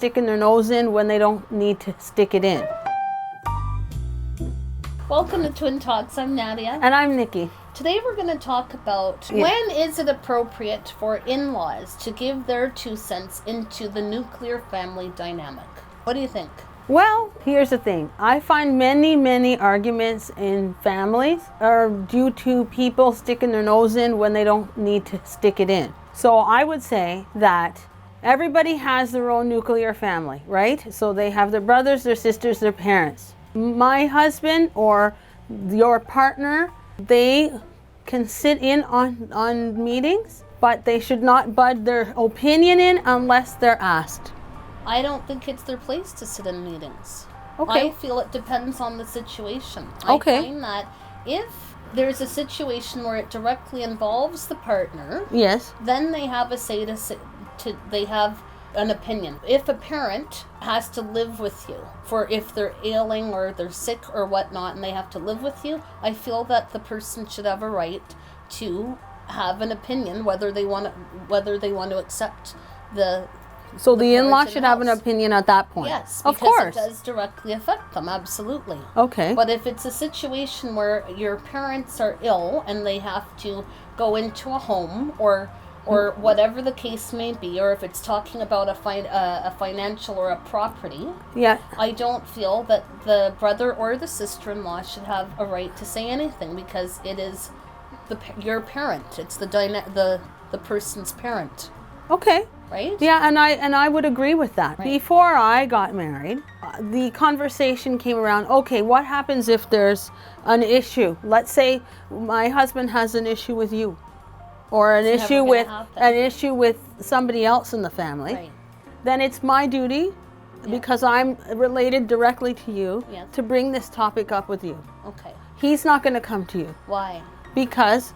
sticking their nose in when they don't need to stick it in. Welcome to Twin Talks. I'm Nadia. And I'm Nikki. Today we're going to talk about when is it appropriate for in-laws to give their 2 cents into the nuclear family dynamic. What do you think? Well, here's the thing. I find many arguments in families are due to people sticking their nose in when they don't need to stick it in. So I would say that everybody has their own nuclear family, right? So they have their brothers, their sisters, their parents. My husband or your partner, they can sit in on meetings, but they should not bud their opinion in unless they're asked. I don't think it's their place to sit in meetings. Okay. I feel it depends on the situation. Okay. I find that if there's a situation where it directly involves the partner, yes, then they have a say to they have an opinion. If a parent has to live with you for if they're ailing or they're sick or whatnot and they have to live with you, I feel that the person should have a right to have an opinion whether they want to accept the so the in-law should have an opinion at that point. Yes, of because course. it does directly affect them, absolutely. Okay. But if it's a situation where your parents are ill and they have to go into a home or whatever the case may be, or if it's talking about a financial or a property, yeah, I don't feel that the brother or the sister-in-law should have a right to say anything because it is your parent. It's the person's parent. Okay. Right? Yeah, and I would agree with that. Right. Before I got married, the conversation came around, okay, what happens if there's an issue? Let's say my husband has an issue with you or an issue with somebody else in the family. Right. Then it's my duty, because I'm related directly to you, to bring this topic up with you. Okay. He's not going to come to you. Why? Because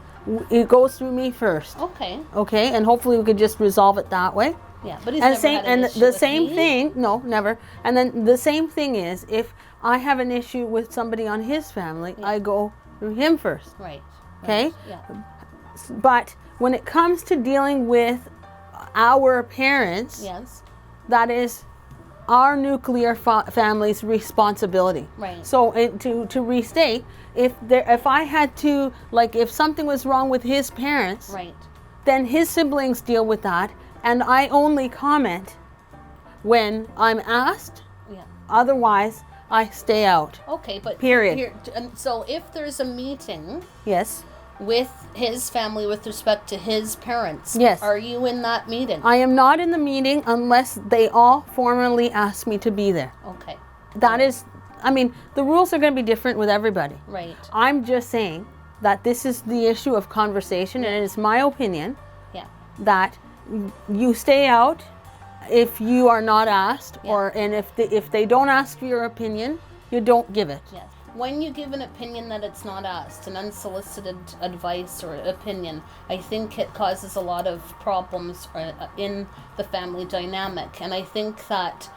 it goes through me first. Okay. Okay, and hopefully we could just resolve it that way. Yeah, but he's never had an issue with me? No, never. And then the same thing is, if I have an issue with somebody on his family, I go through him first. Right. Okay? Yeah. But when it comes to dealing with our parents, that is our nuclear family's responsibility. Right. So to restate, if I had to, like, if something was wrong with his parents, then his siblings deal with that, and I only comment when I'm asked. Yeah. Otherwise, I stay out. Okay, but period. So if there's a meeting, yes, with his family with respect to his parents, yes, are you in that meeting? I am not in the meeting unless they all formally ask me to be there. Okay. That is, I mean, the rules are going to be different with everybody. Right. I'm just saying that this is the issue of conversation, and it is my opinion that you stay out if you are not asked, and if they don't ask for your opinion, you don't give it. Yes. When you give an opinion that it's not asked, an unsolicited advice or opinion, I think it causes a lot of problems in the family dynamic. And I think that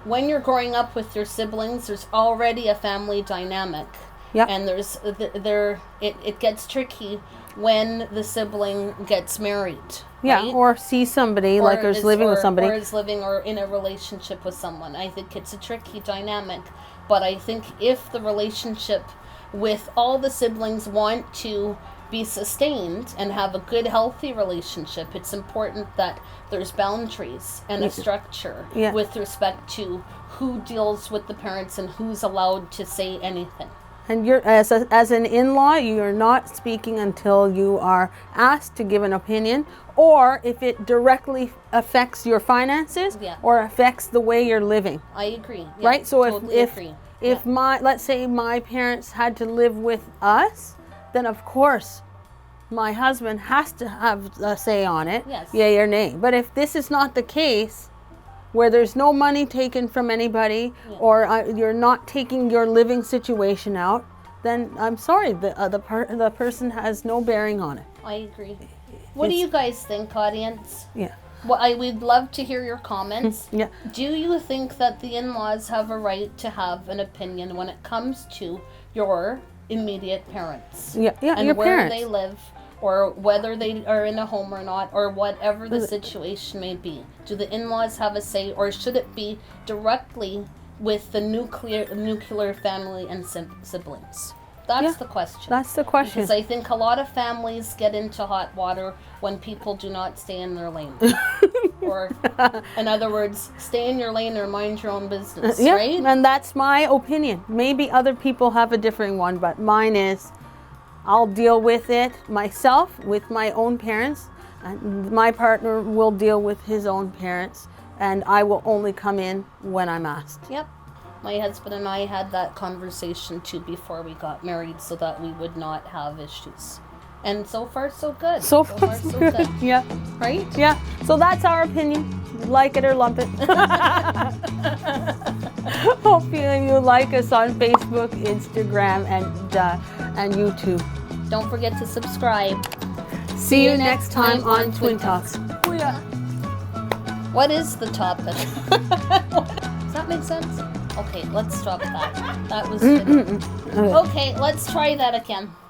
when you're growing up with your siblings, there's already a family dynamic. Yeah. And it gets tricky when the sibling gets married. Yeah, right? or sees somebody, or is living with somebody. Or is living or in a relationship with someone. I think it's a tricky dynamic. But I think if the relationship with all the siblings want to be sustained and have a good, healthy relationship, it's important that there's boundaries and a structure with respect to who deals with the parents and who's allowed to say anything. And you're as an in-law, you're not speaking until you are asked to give an opinion, or if it directly affects your finances or affects the way you're living. I agree. Yeah, right? So totally if let's say my parents had to live with us, then of course my husband has to have a say on it. Yes. Yay or nay. But if this is not the case, where there's no money taken from anybody, or you're not taking your living situation out, then I'm sorry, the person has no bearing on it. I agree. What do you guys think, audience? Yeah. Well, we'd love to hear your comments. Yeah. Do you think that the in-laws have a right to have an opinion when it comes to your immediate parents? Yeah, and your where parents. they live, or whether they are in a home or not, or whatever the situation may be. Do the in-laws have a say, or should it be directly with the nuclear family and siblings? That's the question. That's the question. Because I think a lot of families get into hot water when people do not stay in their lane. Or, in other words, stay in your lane or mind your own business, right? And that's my opinion. Maybe other people have a different one, but mine is, I'll deal with it myself, with my own parents, and my partner will deal with his own parents, and I will only come in when I'm asked. Yep. My husband and I had that conversation too before we got married, so that we would not have issues. And so far, so good. So far, so good. Yeah. Right? Yeah. So that's our opinion. Like it or lump it. Hope you like us on Facebook, Instagram, and YouTube. Don't forget to subscribe. See you next time on Twin Talks. Oh, yeah. What is the topic? Does that make sense? Okay, let's stop that. That was good. Okay, let's try that again.